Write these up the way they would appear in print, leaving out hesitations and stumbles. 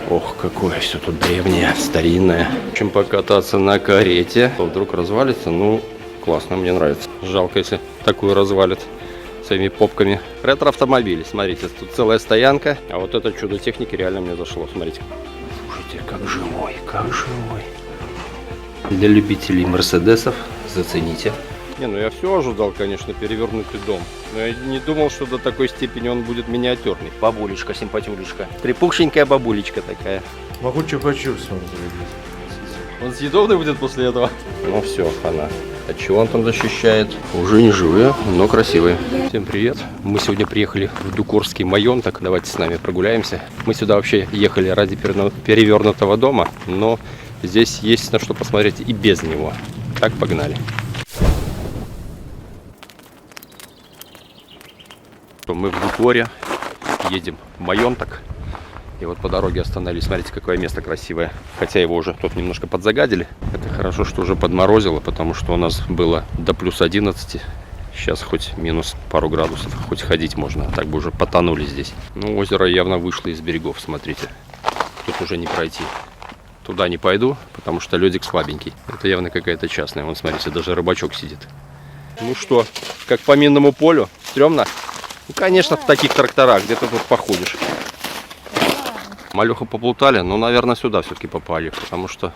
Ох, какое все тут древнее, старинное. Чем покататься на карете, то вдруг развалится. Ну, классно, мне нравится. Жалко, если такую развалит своими попками. Ретро-автомобили, смотрите, тут целая стоянка. А вот это чудо техники реально мне зашло, смотрите. Слушайте, как живой, как живой. Для любителей мерседесов зацените. Не, ну я все ожидал, конечно, перевернутый дом. Но я не думал, что до такой степени он будет миниатюрный. Бабулечка, симпатюлечка. Припухшенькая бабулечка такая. Могу чупа-чупс вам заводить. Он съедобный будет после этого? Ну все, она. От чего он там защищает? Уже не живые, но красивые. Всем привет. Мы сегодня приехали в Дюкурский Майонток. Давайте с нами прогуляемся. Мы сюда вообще ехали ради перевернутого дома, но здесь есть на что посмотреть и без него. Так, погнали. Мы в Дюкуре, едем в Майонток. И вот по дороге остановились. Смотрите, какое место красивое. Хотя его уже тут немножко подзагадили. Это хорошо, что уже подморозило, потому что у нас было до плюс 11. Сейчас хоть минус пару градусов, хоть ходить можно. А так бы уже потонули здесь. Ну, озеро явно вышло из берегов, смотрите. Тут уже не пройти. Туда не пойду, потому что ледик слабенький. Это явно какая-то частная. Вон, смотрите, даже рыбачок сидит. Ну что, как по минному полю? Стремно? Ну, конечно, в таких тракторах. Где-то тут походишь. Малюха поплутали, но, наверное, сюда все-таки попали, потому что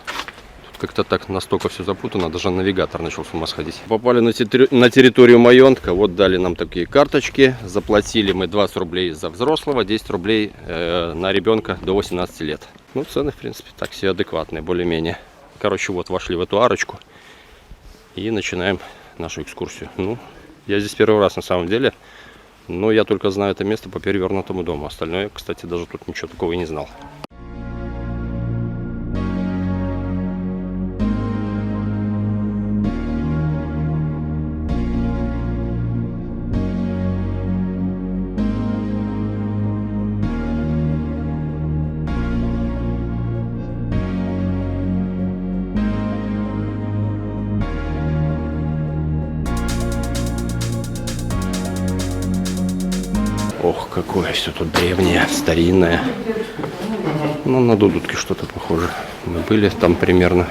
тут как-то так настолько все запутано, даже навигатор начал с ума сходить. Попали на территорию Майонтка, вот дали нам такие карточки, заплатили мы 20 рублей за взрослого, 10 рублей на ребенка до 18 лет. Ну, цены, в принципе, так все адекватные, более-менее. Короче, вот вошли в эту арочку и начинаем нашу экскурсию. Ну, я здесь первый раз на самом деле. Но я только знаю это место по перевернутому дому. Остальное, кстати, даже тут ничего такого и не знал. Ох, какое все тут древнее, старинное. Ну, на дудутке что-то похоже. Мы были там примерно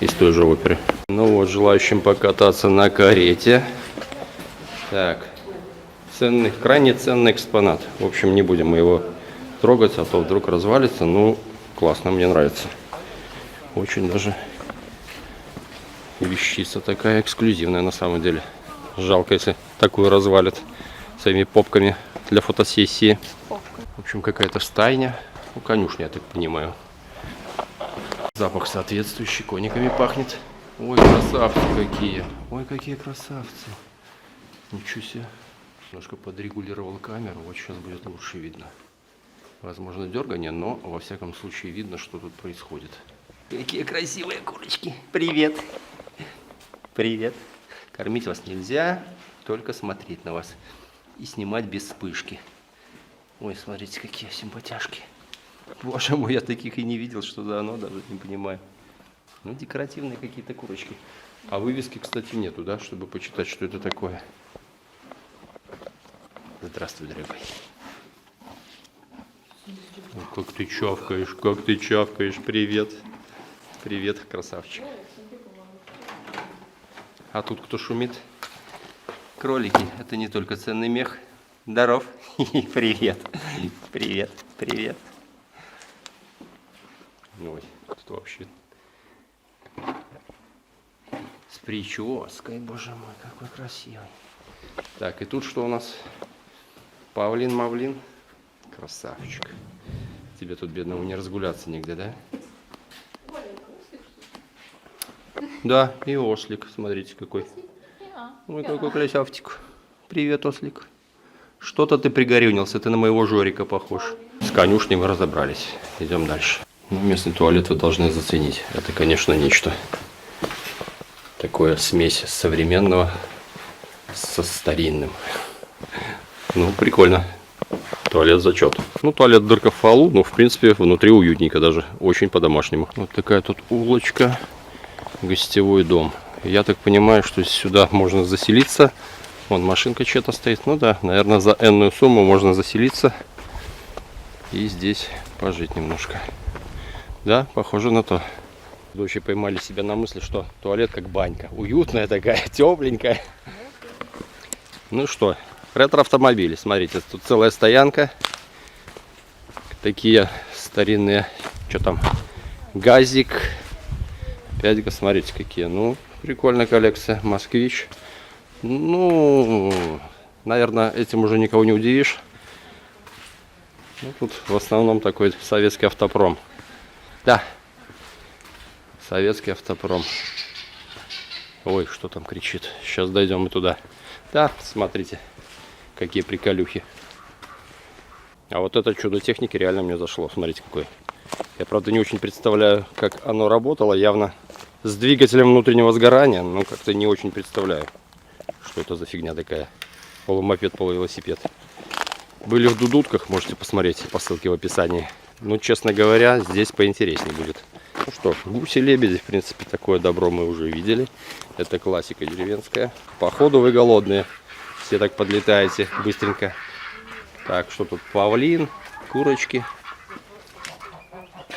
из той же оперы. Ну вот, желающим покататься на карете. Так, ценный, крайне ценный экспонат. В общем, не будем мы его трогать, а то вдруг развалится. Ну, классно, мне нравится. Очень даже вещица такая эксклюзивная на самом деле. Жалко, если такую развалит своими попками для фотосессии. В общем, какая-то стайня. Ну, конюшня, я так понимаю. Запах соответствующий, кониками пахнет. Ой, красавцы какие. Ой, какие красавцы. Ничего себе. Немножко подрегулировал камеру. Вот сейчас будет лучше видно. Возможно, дергание, но во всяком случае видно, что тут происходит. Какие красивые курочки. Привет. Привет. Кормить вас нельзя, только смотреть на вас. И снимать без вспышки. Ой, смотрите, какие симпатяшки. Боже мой, я таких и не видел, что за оно, даже не понимаю. Ну, декоративные какие-то курочки. А вывески, кстати, нету, да, чтобы почитать, что это такое. Здравствуй, дорогой. Ой, как ты чавкаешь, привет. Привет, красавчик. А тут кто шумит? Кролики, это не только ценный мех. Здоров. Привет. Привет. Привет. Ой, тут вообще с прической, боже мой, какой красивый. Так, и тут что у нас? Павлин-мавлин. Красавчик. Тебе тут, бедному, не разгуляться нигде, да? Да, и ослик, смотрите, какой. Ой, какой красавчик. Привет, ослик. Что-то ты пригорюнился, ты на моего Жорика похож. С конюшней мы разобрались. Идем дальше. Ну, местный туалет вы должны заценить. Это, конечно, нечто. Такое смесь современного со старинным. Ну, прикольно. Туалет зачет. Ну, туалет дырка в полу, но, в принципе, внутри уютненько даже. Очень по-домашнему. Вот такая тут улочка. Гостевой дом. Я так понимаю, что сюда можно заселиться. Вон машинка что-то стоит. Ну да, наверное, за энную сумму можно заселиться и здесь Пожить немножко. Да, похоже на то. Дочь поймали себя на мысли, что туалет как банька. Уютная такая, тепленькая. Ну что, ретро-автомобили. Смотрите, тут целая стоянка. Такие старинные. Что там? Газик. Опять, смотрите, какие. Ну, прикольная коллекция. Москвич. Ну, наверное, этим уже никого не удивишь. Ну, тут в основном такой советский автопром. Да. Советский автопром. Ой, что там кричит. Сейчас дойдем и туда. Да, смотрите, какие приколюхи. А вот это чудо техники реально мне зашло. Смотрите, какой. Я, правда, не очень представляю, как оно работало. Явно с двигателем внутреннего сгорания. Но как-то не очень представляю, что это за фигня такая. Полумопед, полувелосипед. Были в Дудутках, можете посмотреть по ссылке в описании. Ну, честно говоря, здесь поинтереснее будет. Ну что, гуси-лебеди, в принципе, такое добро мы уже видели. Это классика деревенская. Походу вы голодные. Все так подлетаете быстренько. Так, что тут? Павлин, курочки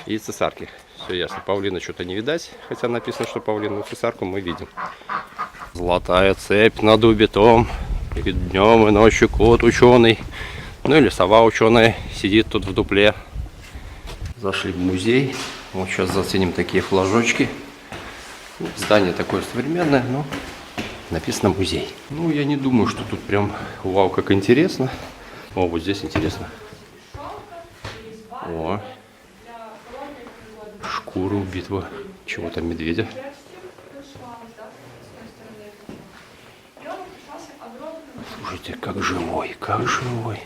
и цесарки. Все ясно. Павлина что-то не видать. Хотя написано, что павлин, но цесарку мы видим. Золотая цепь над убитом. И днем, и ночью кот ученый. Ну или сова ученая сидит тут в дупле. Зашли в музей. Вот сейчас заценим такие флажочки. Здание такое современное, но написано музей. Ну, я не думаю, что тут прям вау, как интересно. О, вот здесь интересно. О, шкура убитого чего-то медведя. Слушайте, как живой, как живой.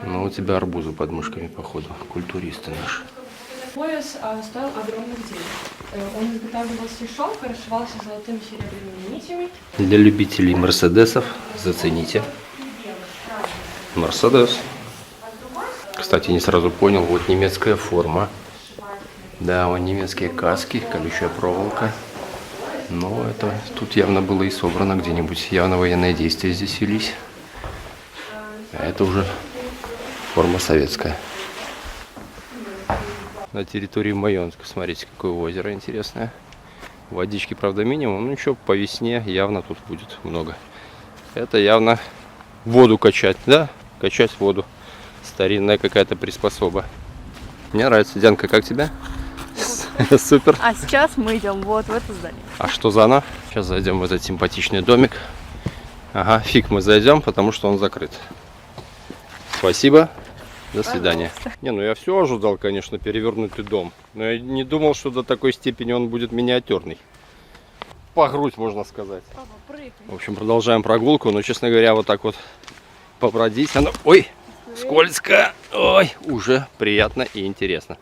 Ну, у тебя арбузы под мышками, походу. Культуристы наши. Пояс стоил огромных денег. Он изготавливался из шелка, расшивался золотыми серебряными нитями. Для любителей мерседесов зацените. Мерседес. Кстати, не сразу понял, вот немецкая форма. Да, вон немецкие каски, колючая проволока. Но это тут явно было и собрано где-нибудь. Явно военные действия здесь велись. А это уже форма советская. На территории Майонска. Смотрите, какое озеро интересное. Водички, правда, минимум. Ну ничего, по весне явно тут будет много. Это явно воду качать, да? Качать воду. Старинная какая-то приспособа. Мне нравится. Дианка, как тебе? Супер. А сейчас мы идем вот в это здание. А что за оно? Сейчас зайдем в этот симпатичный домик. Ага, фиг мы зайдем, потому что он закрыт. Спасибо. До свидания. Не, ну я все ожидал, конечно, перевернутый дом. Но я не думал, что до такой степени он будет миниатюрный. По грудь, можно сказать. В общем, продолжаем прогулку. Но, честно говоря, вот так вот побродить. Оно... Ой, скользко. Ой, уже приятно и интересно.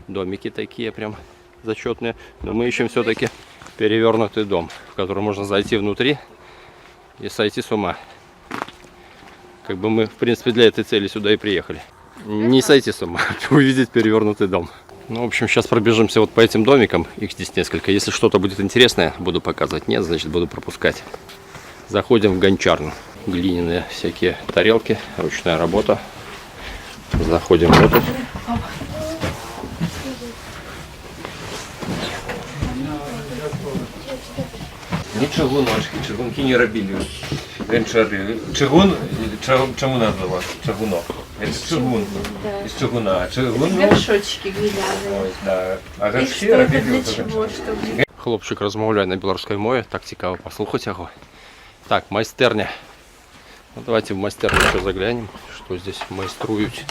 Домики такие прям зачетные. Но мы ищем все-таки перевернутый дом, в который можно зайти внутри и сойти с ума. Как бы мы, в принципе, для этой цели сюда и приехали. Не сойти с ума, увидеть перевернутый дом. Ну, в общем, сейчас пробежимся вот по этим домикам. Их здесь несколько. Если что-то будет интересное, буду показывать. Нет, значит, буду пропускать. Заходим в гончарну. Глиняные всякие тарелки, ручная работа. Заходим в эту. Не чыгуночки, чыгунки не робили. Гончары. Чыгун, чему называют? Чыгунок. Это чыгун. Из чыгуна. А чыгун, ну, Горшочки глиняные. ой, да. А І горшки що це робили для вот чого? гончары. Щоб... Хлопчик розмовляє на білоруській мові. Так цікаво послухати його. Так, майстерня. Ну, давайте в майстерню ще заглянем, що здесь майструють.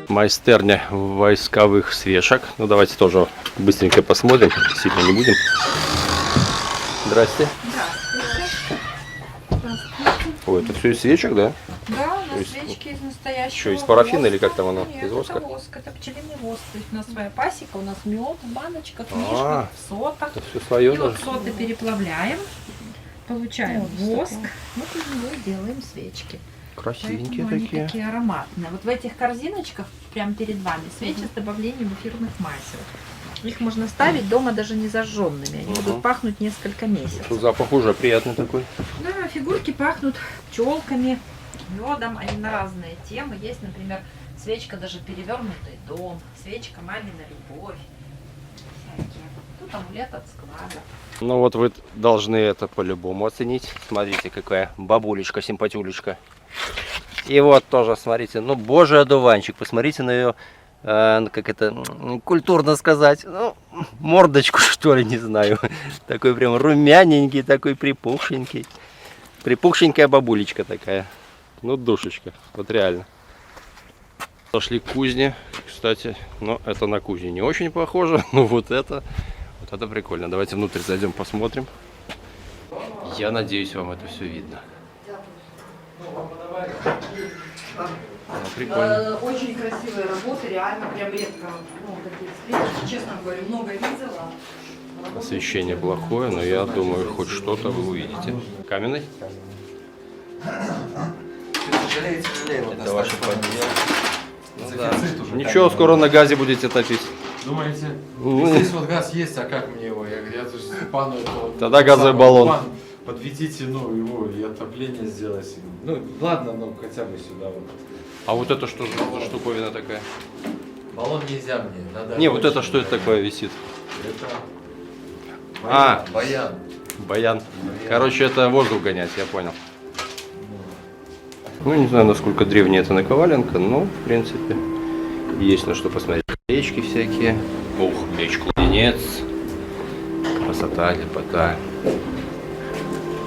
Майстерня войсковых свешек. Ну давайте тоже быстренько посмотрим, сильно не будем. Здрасте. Ой, это все из свечек, да? Да, у нас из- свечки из настоящего Что, из парафина воска. или как там оно? Нет, Из воска? это воск, это пчелиный воск. То есть у нас своя пасека, у нас мед в баночках, А, мишках, в сотах. Это все свое И вот даже. соты переплавляем, получаем Вот воск, такое. вот из него и делаем свечки. Красивенькие Поэтому они такие. такие ароматные. Вот в этих корзиночках прямо перед вами свечи с добавлением эфирных масел. Их можно ставить дома даже не зажженными. Они будут пахнуть несколько месяцев. Запах уже приятный такой. Да, фигурки пахнут пчелками, медом, они на разные темы. Есть, например, свечка даже перевернутый дом, свечка мамина любовь. Всякие. Тут амулет от склада. Ну вот вы должны это по-любому оценить. Смотрите, какая бабулечка, симпатюлечка. И вот тоже, смотрите, ну божий одуванчик. Посмотрите на ее, как это культурно сказать, ну, мордочку, что ли, не знаю. Такой прям румяненький, такой припухшенький. Припухшенькая бабулечка такая. Ну, душечка, вот реально. Зашли к кузне, кстати, но это на кузне не очень похоже, но вот это прикольно. Давайте внутрь зайдем, посмотрим. Я надеюсь, вам это все видно. Ну, прикольно. Очень красивые работы, реально прям редко, ну, такие встречи, честно говорю, много видела. Освещение плохое, но я думаю, хоть что-то вы увидите. Каменный? Это ваше подъезд. Ну, да. Ничего, скоро на газе будете топить. Думаете? Ну, Здесь вот газ есть, а как мне его? Я говорю, я тоже Степану это вот, Тогда газовый баллон. Степан, подведите, ну, его и отопление сделайте. Ну, ладно, ну, хотя бы сюда вот. А вот это что же за штуковина такая? Баллон нельзя мне, надо... Не, вот это больше. что это такое висит? Это... А. Баян. Баян. Короче, это воздух гонять, я понял. Ну, не знаю, насколько древняя эта наковаленка, но, в принципе, есть на что посмотреть. Колечки всякие. Ух, меч-кладенец. Красота, лепота.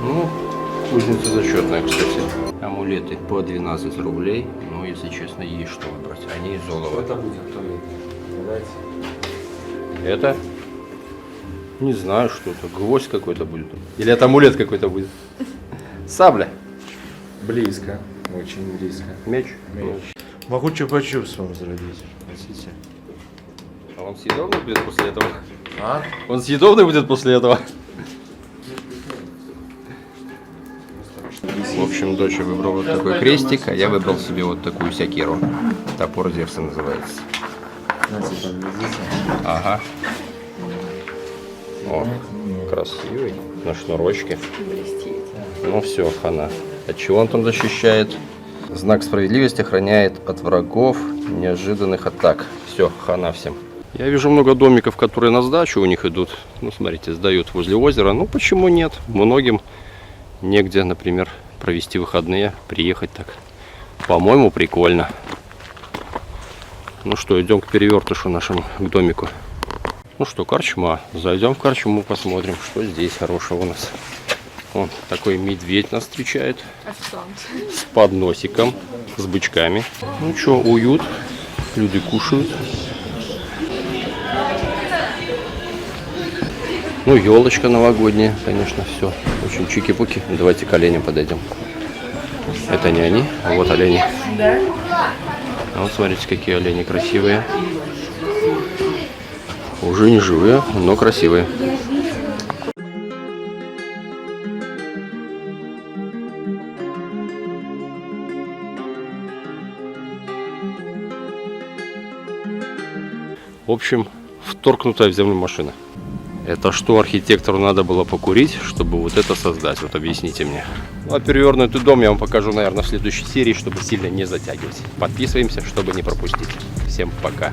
Ну, кузница зачетная, кстати. Амулеты по 12 рублей. Ну, если честно, есть что выбрать. Они из Что золота. это будет? Кто это? Давайте. Это? Не знаю, что это. Гвоздь какой-то будет. Или это амулет какой-то будет. Сабля. Близко. Очень близко. Меч. Могу чупа-чупс вам зародить. Хотите? А он съедобный будет после этого? А? Он съедобный будет после этого? В общем, дочь выбрала вот такой крестик, а я выбрал себе вот такую секиру. Топор Зевса называется. Ага. О, красивый. На шнурочке. Ну все, хана. От чего он там защищает? Знак справедливости охраняет от врагов неожиданных атак. Все, хана всем. Я вижу много домиков, которые на сдачу у них идут. Ну, смотрите, сдают возле озера. Ну, почему нет? Многим негде, например, провести выходные, приехать так. По-моему, прикольно. Ну что, идем к перевертышу нашему, к домику. Ну что, корчма. Зайдем в корчму, посмотрим, что здесь хорошего у нас. Вон такой медведь нас встречает. С подносиком, с бычками. Ну что, уют. Люди кушают. Ну, елочка новогодняя, конечно, все. Очень чики-пуки. Давайте к оленям подойдем. Это не они, а вот олени. Да. А вот смотрите, какие олени красивые. Уже не живые, но красивые. В общем, вторгнутая в землю машина. Это что архитектору надо было покурить, чтобы вот это создать? Вот объясните мне. Ну, а перевернутый дом я вам покажу, наверное, в следующей серии, чтобы сильно не затягивать. Подписываемся, чтобы не пропустить. Всем пока.